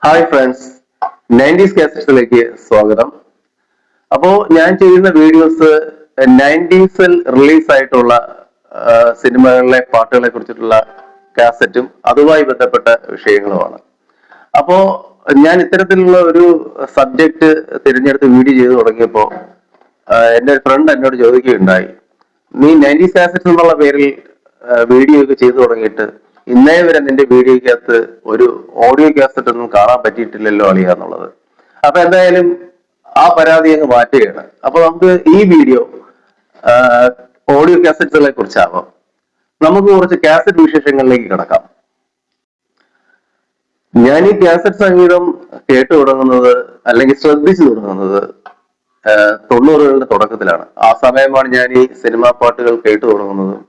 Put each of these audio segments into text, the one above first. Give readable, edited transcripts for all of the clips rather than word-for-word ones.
Hi friends, 90s കാസറ്റ്സിലേക്ക് സ്വാഗതം. അപ്പോൾ ഞാൻ ചെയ്യുന്ന വീഡിയോസ് 90സിൽ റിലീസായിട്ടുള്ള സിനിമകളിലെ പാട്ടുകളെ കുറിച്ചിട്ടുള്ള കാസറ്റും അതുമായി ബന്ധപ്പെട്ട വിഷയങ്ങളുമാണ്. അപ്പോ ഞാൻ ഇത്തരത്തിലുള്ള ഒരു സബ്ജക്റ്റ് തിരഞ്ഞെടുത്ത് വീഡിയോ ചെയ്തു തുടങ്ങിയപ്പോൾ എന്റെ ഫ്രണ്ട് എന്നോട് ചോദിക്കുകയുണ്ടായി, നീ 90s കാസറ്റ്സ് എന്നുള്ള പേരിൽ വീഡിയോ ഒക്കെ ചെയ്തു തുടങ്ങിയിട്ട് ഇന്നേ വരെ നിന്റെ വീഡിയോക്കകത്ത് ഒരു ഓഡിയോ കാസറ്റ് ഒന്നും കാണാൻ പറ്റിയിട്ടില്ലല്ലോ അളിയ എന്നുള്ളത്. അപ്പൊ എന്തായാലും ആ പരാതി അങ്ങ് മാറ്റുകയാണ്. അപ്പൊ നമുക്ക് ഈ വീഡിയോ ഓഡിയോ കാസറ്റുകളെ കുറിച്ചാവാം. നമുക്ക് കുറച്ച് കാസറ്റ് വിശേഷങ്ങളിലേക്ക് കിടക്കാം. ഞാൻ ഈ കാസറ്റ് സംഗീതം കേട്ടു തുടങ്ങുന്നത് അല്ലെങ്കിൽ ശ്രദ്ധിച്ചു തുടങ്ങുന്നത് 90കളുടെ തുടക്കത്തിലാണ്. ആ സമയമാണ് ഞാൻ ഈ സിനിമാ പാട്ടുകൾ കേട്ടു തുടങ്ങുന്നതും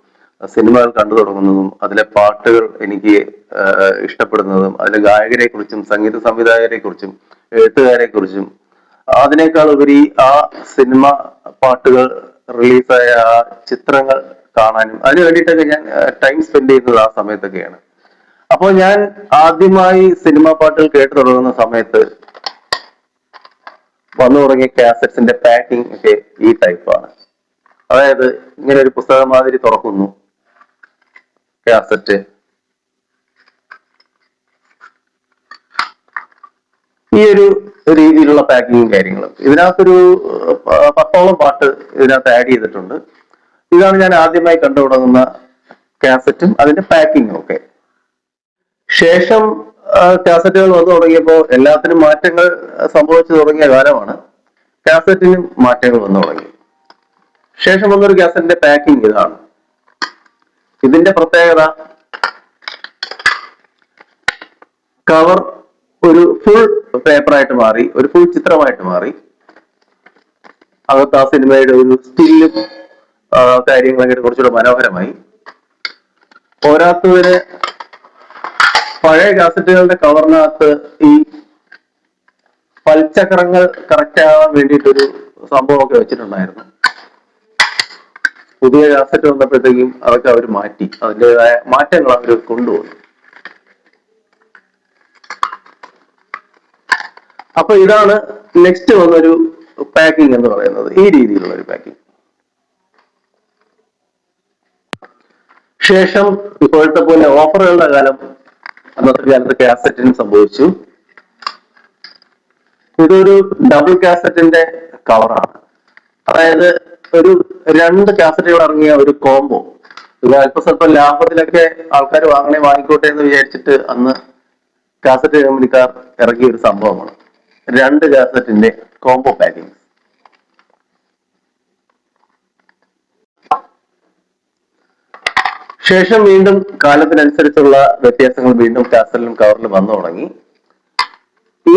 സിനിമകൾ കണ്ടു തുടങ്ങുന്നതും അതിലെ പാട്ടുകൾ എനിക്ക് ഇഷ്ടപ്പെടുന്നതും അതിലെ ഗായകരെ കുറിച്ചും സംഗീത സംവിധായകരെ കുറിച്ചും എഴുത്തുകാരെ കുറിച്ചും അതിനേക്കാൾ ഉപരി ആ സിനിമ പാട്ടുകൾ റിലീസായ ആ ചിത്രങ്ങൾ കാണാനും അതിനു വേണ്ടിയിട്ടൊക്കെ ഞാൻ ടൈം സ്പെൻഡ് ചെയ്യുന്നത് ആ സമയത്തൊക്കെയാണ്. അപ്പോൾ ഞാൻ ആദ്യമായി സിനിമാ പാട്ടുകൾ കേട്ടു തുടങ്ങുന്ന സമയത്ത് വന്നു തുടങ്ങിയ കാസറ്റ്സിന്റെ പാക്കിംഗ് ഒക്കെ ഈ ടൈപ്പാണ്. അതായത് ഇങ്ങനെ ഒരു പുസ്തകം മാതിരി തുറക്കുന്നു കാസറ്റ്, ഈ ഒരു രീതിയിലുള്ള പാക്കിങ്ങും കാര്യങ്ങളും. ഇതിനകത്തൊരു 10ഓളം പാട്ട് ഇതിനകത്ത് ആഡ് ചെയ്തിട്ടുണ്ട്. ഇതാണ് ഞാൻ ആദ്യമായി കണ്ടു തുടങ്ങുന്ന കാസറ്റും അതിന്റെ പാക്കിങ്ങും ഒക്കെ. ശേഷം കാസറ്റുകൾ വന്നു തുടങ്ങിയപ്പോൾ എല്ലാത്തിനും മാറ്റങ്ങൾ സംഭവിച്ചു തുടങ്ങിയ കാലമാണ്. കാസറ്റിനും മാറ്റങ്ങൾ വന്നു തുടങ്ങി. ശേഷം വന്നൊരു കാസറ്റിന്റെ പാക്കിംഗ് ഇതാണ്. ഇതിന്റെ പ്രത്യേകത, കവർ ഒരു ഫുൾ പേപ്പറായിട്ട് മാറി, ഒരു ഫുൾ ചിത്രമായിട്ട് മാറി. അകത്ത് ആ സിനിമയുടെ ഒരു സ്റ്റില്ലും കാര്യങ്ങളൊക്കെ കുറച്ചുകൂടെ മനോഹരമായി. പോരാത്തതിന് പഴയ കാസറ്റുകളുടെ കവറിനകത്ത് ഈ പൽചക്രങ്ങൾ കറക്റ്റ് ആവാൻ വേണ്ടിയിട്ടൊരു സംഭവമൊക്കെ വെച്ചിട്ടുണ്ടായിരുന്നു. പുതിയ കാസറ്റ് വന്നപ്പോഴത്തേക്കും അതൊക്കെ അവർ മാറ്റി, അതിൻ്റെതായ മാറ്റങ്ങൾ അവർ കൊണ്ടുവന്നു. അപ്പൊ ഇതാണ് നെക്സ്റ്റ് വന്നൊരു പാക്കിംഗ് എന്ന് പറയുന്നത്, ഈ രീതിയിലുള്ള ഒരു പാക്കിംഗ്. ശേഷം ഇപ്പോഴത്തെ പോലെ ഓഫറുകളുടെ കാലം അന്നത്തെ കാലത്ത് കാസറ്റിന് സംഭവിച്ചു. ഇതൊരു ഡബിൾ കാസറ്റിന്റെ കവറാണ്. അതായത് ഒരു 2 കാസറ്റുകൾ ഇറങ്ങിയ ഒരു കോംബോ. ഇത് അല്പസ്വല്പം ലാഭത്തിലൊക്കെ ആൾക്കാർ വാങ്ങിക്കോട്ടെ എന്ന് വിചാരിച്ചിട്ട് അന്ന് കാസറ്റ് കമ്പനിക്കാർ ഇറക്കിയ ഒരു സംഭവമാണ് 2 കാസറ്റിന്റെ കോംബോ പാക്കിംഗ്. ശേഷം വീണ്ടും കാലത്തിനനുസരിച്ചുള്ള വ്യത്യാസങ്ങൾ വീണ്ടും കാസറ്റിലും കവറിലും വന്നു തുടങ്ങി. ഈ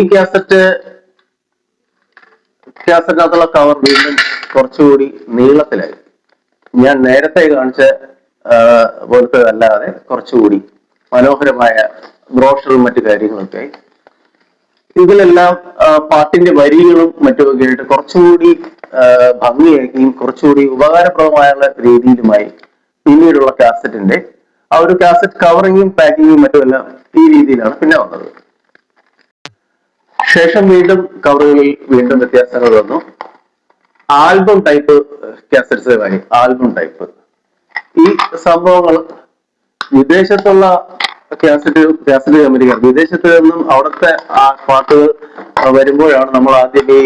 കാസറ്റിനകത്തുള്ള കവർ വീണ്ടും കുറച്ചുകൂടി നീളത്തിലായി. ഞാൻ നേരത്തെ കാണിച്ച പോലത്തെ അല്ലാതെ കുറച്ചുകൂടി മനോഹരമായ ബ്രോഷറും മറ്റു കാര്യങ്ങളൊക്കെ. ഇതിലെല്ലാം പാട്ടിന്റെ വരികളും മറ്റുമൊക്കെ ആയിട്ട് കുറച്ചുകൂടി ഭംഗിയാക്കിയും കുറച്ചുകൂടി ഉപകാരപ്രദമായുള്ള രീതിയിലുമായി പിന്നീടുള്ള കാസറ്റിന്റെ ആ ഒരു കാസറ്റ് കവറിങ്ങും പാക്കിങ്ങും മറ്റുമെല്ലാം ഈ രീതിയിലാണ് പിന്നെ വന്നത്. ശേഷം വീണ്ടും കവറുകളിൽ വീണ്ടും വ്യത്യാസങ്ങൾ വന്നു. ആൽബം ടൈപ്പ് കാസറ്റ്സുകളായി. ആൽബം ടൈപ്പ് ഈ സംഭവങ്ങൾ വിദേശത്തുള്ള കാസറ്റ് കമ്പനിക്കാർ, വിദേശത്ത് നിന്നും അവിടുത്തെ ആ പാട്ടുകൾ വരുമ്പോഴാണ് നമ്മൾ ആദ്യം ഈ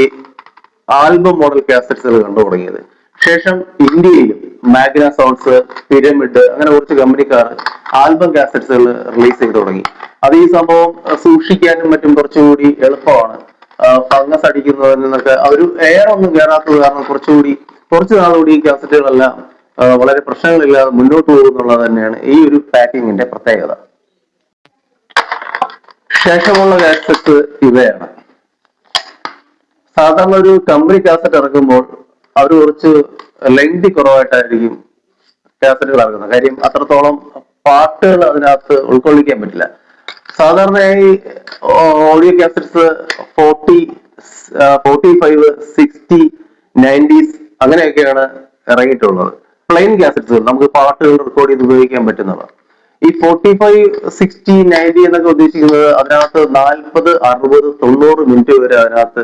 ആൽബം മോഡൽ കാസറ്റ്സുകൾ കണ്ടു തുടങ്ങിയത്. ശേഷം ഇന്ത്യയിലും മാഗ്ന സൗണ്ട്സ്, പിരമിഡ്, അങ്ങനെ കുറച്ച് കമ്പനിക്കാർ ആൽബം കാസറ്റ്സുകൾ റിലീസ് ചെയ്ത് തുടങ്ങി. അത് ഈ സംഭവം സൂക്ഷിക്കാനും മറ്റും കുറച്ചുകൂടി എളുപ്പമാണ്. ഫംഗസ് അടിക്കുന്നതിൽ നിന്നൊക്കെ ഒരു എയർ ഒന്നും കയറാത്തത് കാരണം കുറച്ചു നാളുകൂടി ഈ കാസറ്റുകളെല്ലാം വളരെ പ്രശ്നങ്ങളില്ലാതെ മുന്നോട്ട് പോകുന്നുള്ളത് തന്നെയാണ് ഈ ഒരു പാക്കിങ്ങിന്റെ പ്രത്യേകത. ശേഷമുള്ള കാസറ്റ് ഇവയാണ്. സാധാരണ ഒരു കമ്പനി കാസറ്റ് ഇറക്കുമ്പോൾ അവർ കുറച്ച് ലെങ്തി കുറവായിട്ടായിരിക്കും കാസറ്റുകൾ ഇറക്കുന്നത്. കാര്യം അത്രത്തോളം പാട്ടുകൾ അതിനകത്ത് ഉൾക്കൊള്ളിക്കാൻ പറ്റില്ല. സാധാരണയായി ഓഡിയോ കാസറ്റ്സ് 40, 45, 60, 90s അങ്ങനെയൊക്കെയാണ് ഇറങ്ങിയിട്ടുള്ളത്. പ്ലെയിൻ കാസറ്റ്സുകൾ നമുക്ക് പാട്ടുകൾ റെക്കോർഡ് ചെയ്ത് ഉപയോഗിക്കാൻ പറ്റുന്നവ. ഈ 45, 60, 90 എന്നൊക്കെ ഉദ്ദേശിക്കുന്നത് അതിനകത്ത് 40, 60, 90 മിനിറ്റ് വരെ അതിനകത്ത്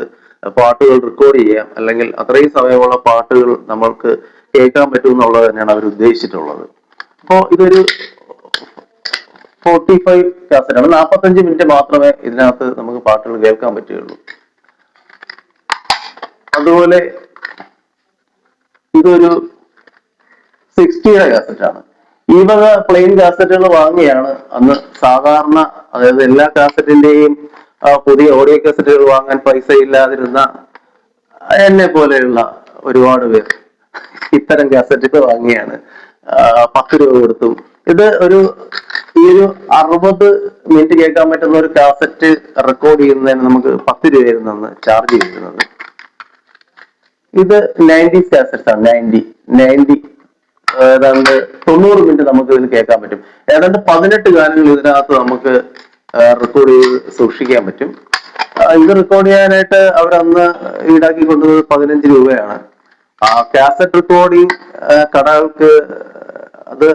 പാട്ടുകൾ റെക്കോർഡ് ചെയ്യാം, അല്ലെങ്കിൽ അത്രയും സമയമുള്ള പാട്ടുകൾ നമ്മൾക്ക് കേൾക്കാൻ പറ്റും എന്നുള്ളത് തന്നെയാണ് അവർ ഉദ്ദേശിച്ചിട്ടുള്ളത്. അപ്പോൾ ഇതൊരു 45 കാസറ്റാണ്. 45 മിനിറ്റ് മാത്രമേ ഇതിനകത്ത് നമുക്ക് പാട്ടുകൾ കേൾക്കാൻ പറ്റുകയുള്ളൂ. അതുപോലെ ഇതൊരു 60യുടെ കാസറ്റാണ്. ഈ വക പ്ലെയിൻ കാസറ്റുകൾ വാങ്ങിയാണ് അന്ന് സാധാരണ, അതായത് എല്ലാ കാസറ്റിന്റെയും പുതിയ ഓഡിയോ കാസറ്റുകൾ വാങ്ങാൻ പൈസ ഇല്ലാതിരുന്ന എന്നെ പോലെയുള്ള ഒരുപാട് പേർ ഇത്തരം കാസറ്റുകൾ വാങ്ങിയാണ് 10 രൂപ കൊടുത്തും. ഇത് ഈ ഒരു 60 മിനിറ്റ് കേൾക്കാൻ പറ്റുന്ന ഒരു കാസറ്റ് റെക്കോർഡ് ചെയ്യുന്നതിന് നമുക്ക് 10 രൂപയായിരുന്നു അന്ന് ചാർജ് ചെയ്തിരുന്നത്. ഇത് 90s കാസറ്റ്സ് ആണ്. 90 ഏതാണ്ട് 90 മിനിറ്റ് നമുക്ക് ഇതിൽ കേൾക്കാൻ പറ്റും. ഏതാണ്ട് 18 ഗാനങ്ങൾ ഇതിനകത്ത് നമുക്ക് റെക്കോർഡ് ചെയ്ത് സൂക്ഷിക്കാൻ പറ്റും. ഇത് റെക്കോർഡ് ചെയ്യാനായിട്ട് അവരന്ന് ഈടാക്കി കൊണ്ടുപോയത് 15 രൂപയാണ്. കാസറ്റ് റെക്കോർഡിങ് കടകൾക്ക് അത്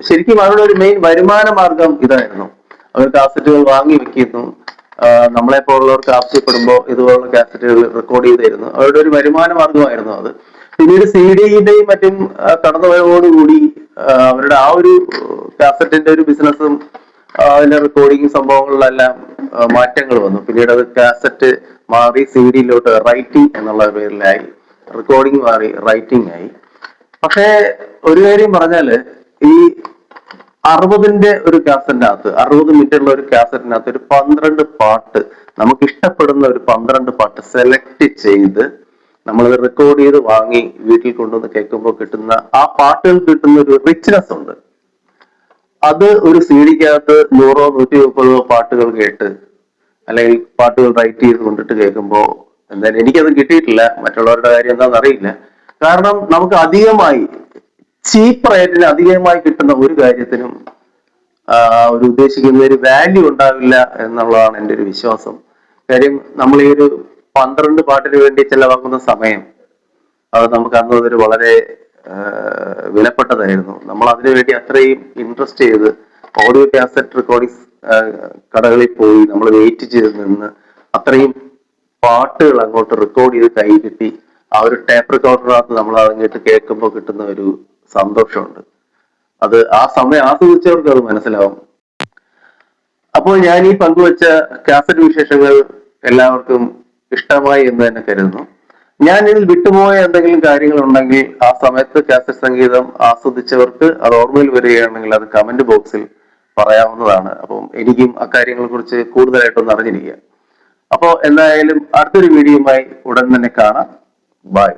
ശരിക്കും അവരുടെ ഒരു മെയിൻ വരുമാന മാർഗം ഇതായിരുന്നു. അവർ കാസറ്റുകൾ വാങ്ങി വെക്കുന്നു, നമ്മളെ പോലുള്ളവർക്ക് ആവശ്യപ്പെടുമ്പോൾ ഇതുപോലുള്ള കാസറ്റുകൾ റെക്കോർഡ് ചെയ്ത് തരുന്നു. അവരുടെ ഒരു വരുമാന മാർഗമായിരുന്നു അത്. പിന്നീട് CD-യുടെയും മറ്റും കടന്നുവരവോടുകൂടി അവരുടെ ആ ഒരു കാസറ്റിന്റെ ഒരു ബിസിനസ്സും അതിന്റെ റെക്കോർഡിങ് സംഭവങ്ങളിലെല്ലാം മാറ്റങ്ങൾ വന്നു. പിന്നീട് അത് കാസറ്റ് മാറി CD-യിലോട്ട് റൈറ്റിംഗ് എന്നുള്ള പേരിലായി, റെക്കോർഡിംഗ് മാറി റൈറ്റിംഗ് ആയി. പക്ഷേ ഒരു കാര്യം പറഞ്ഞാല്, ഈ 60ന്റെ ഒരു കാസറ്റിനകത്ത്, 60 മിനിറ്റുള്ള ഒരു കാസറ്റിനകത്ത് ഒരു 12 പാട്ട്, നമുക്ക് ഇഷ്ടപ്പെടുന്ന ഒരു 12 പാട്ട് സെലക്ട് ചെയ്ത് നമ്മൾ റെക്കോർഡ് ചെയ്ത് വാങ്ങി വീട്ടിൽ കൊണ്ടുവന്ന് കേൾക്കുമ്പോൾ കിട്ടുന്ന ആ പാട്ടുകൾ കിട്ടുന്ന ഒരു റിച്ച്നെസ് ഉണ്ട്. അത് ഒരു CD-ക്കകത്ത് 100, 130 പാട്ടുകൾ കേട്ട് അല്ലെങ്കിൽ പാട്ടുകൾ റൈറ്റ് ചെയ്ത് കൊണ്ടിട്ട് കേൾക്കുമ്പോൾ എന്തായാലും എനിക്കത് കിട്ടിയിട്ടില്ല. മറ്റുള്ളവരുടെ കാര്യം എന്താണെന്ന് അറിയില്ല. കാരണം നമുക്ക് അധികമായി ചീപ്പ് റേറ്റിന് അധികമായി കിട്ടുന്ന ഒരു കാര്യത്തിനും ഒരു ഉദ്ദേശിക്കുന്ന ഒരു വാല്യൂ ഉണ്ടാവില്ല എന്നുള്ളതാണ് എൻ്റെ ഒരു വിശ്വാസം. കാര്യം നമ്മൾ ഈ ഒരു 12 പാട്ടിന് വേണ്ടി ചെലവാക്കുന്ന സമയം അത് നമുക്ക് അന്ന് അതൊരു വളരെ വിലപ്പെട്ടതായിരുന്നു. നമ്മൾ അതിനു വേണ്ടി അത്രയും ഇൻട്രസ്റ്റ് ചെയ്ത് ഓഡിയോ കാസറ്റ് റെക്കോർഡിംഗ് കടകളിൽ പോയി നമ്മൾ വെയിറ്റ് ചെയ്ത് നിന്ന് അത്രയും പാട്ടുകൾ അങ്ങോട്ട് റെക്കോർഡ് ചെയ്ത് കൈ കിട്ടി ആ ഒരു ടേപ്പ് റെക്കോർഡറിനകത്ത് നമ്മൾ അങ്ങോട്ട് കേൾക്കുമ്പോൾ കിട്ടുന്ന ഒരു സന്തോഷമുണ്ട്. അത് ആ സമയം ആസ്വദിച്ചവർക്ക് അത് മനസ്സിലാവും. അപ്പോൾ ഞാൻ ഈ പങ്കുവച്ച കാസറ്റ് വിശേഷങ്ങൾ എല്ലാവർക്കും ഇഷ്ടമായി എന്ന് തന്നെ കരുതുന്നു. ഞാൻ ഇതിൽ വിട്ടുപോയ എന്തെങ്കിലും കാര്യങ്ങൾ ഉണ്ടെങ്കിൽ ആ സമയത്ത് കാസറ്റ് സംഗീതം ആസ്വദിച്ചവർക്ക് അത് ഓർമ്മയിൽ വരികയാണെങ്കിൽ അത് കമന്റ് ബോക്സിൽ പറയാവുന്നതാണ്. അപ്പം എനിക്കും അക്കാര്യങ്ങളെ കുറിച്ച് കൂടുതലായിട്ടൊന്ന് അറിഞ്ഞിരിക്കുക. അപ്പോൾ എന്തായാലും അടുത്തൊരു വീഡിയോയുമായി ഉടൻ തന്നെ കാണാം. ബൈ.